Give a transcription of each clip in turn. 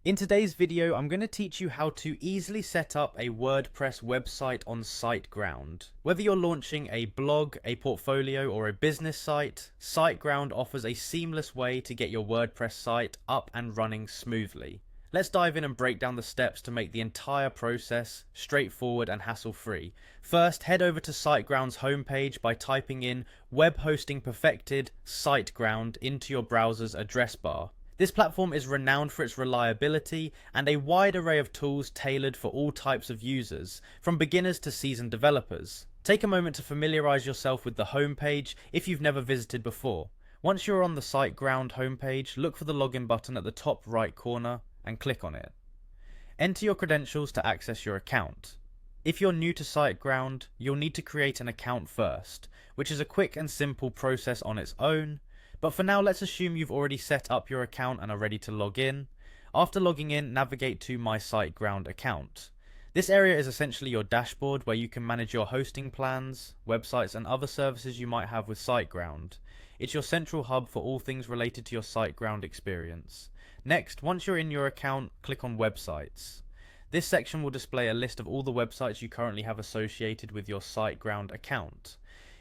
In today's video, I'm going to teach you how to easily set up a WordPress website on Siteground. Whether you're launching a blog, a portfolio, or a business site, Siteground offers a seamless way to get your WordPress site up and running smoothly. Let's dive in and break down the steps to make the entire process straightforward and hassle-free. First, head over to Siteground's homepage by typing in Web Hosting Perfected Siteground into your browser's address bar. This platform is renowned for its reliability and a wide array of tools tailored for all types of users, from beginners to seasoned developers. Take a moment to familiarize yourself with the homepage if you've never visited before. Once you're on the Siteground homepage, look for the login button at the top right corner and click on it. Enter your credentials to access your account. If you're new to Siteground, you'll need to create an account first, which is a quick and simple process on its own. But for now, let's assume you've already set up your account and are ready to log in. After logging in, navigate to My Siteground account. This area is essentially your dashboard where you can manage your hosting plans, websites, and other services you might have with Siteground. It's your central hub for all things related to your Siteground experience. Next, once you're in your account, click on Websites. This section will display a list of all the websites you currently have associated with your Siteground account.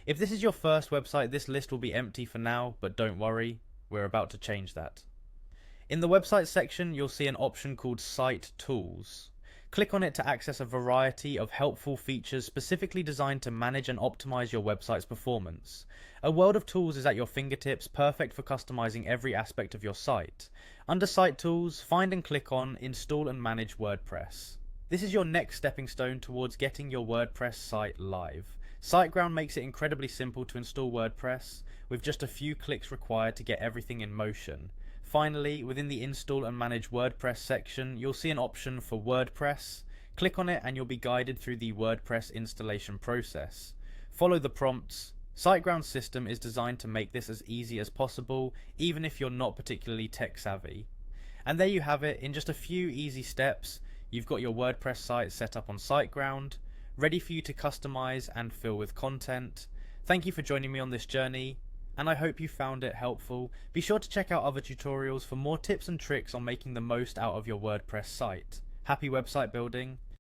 If this is your first website, this list will be empty for now, but don't worry, we're about to change that. In the website section, you'll see an option called Site Tools. Click on it to access a variety of helpful features specifically designed to manage and optimize your website's performance. A world of tools is at your fingertips, perfect for customizing every aspect of your site. Under Site Tools, find and click on Install and Manage WordPress. This is your next stepping stone towards getting your WordPress site live. Siteground makes it incredibly simple to install WordPress, with just a few clicks required to get everything in motion. Finally, within the Install and Manage WordPress section, you'll see an option for WordPress. Click on it and you'll be guided through the WordPress installation process. Follow the prompts. Siteground's system is designed to make this as easy as possible, even if you're not particularly tech savvy. And there you have it. In just a few easy steps, you've got your WordPress site set up on Siteground, ready for you to customize and fill with content. Thank you for joining me on this journey, and I hope you found it helpful. Be sure to check out other tutorials for more tips and tricks on making the most out of your WordPress site. Happy website building,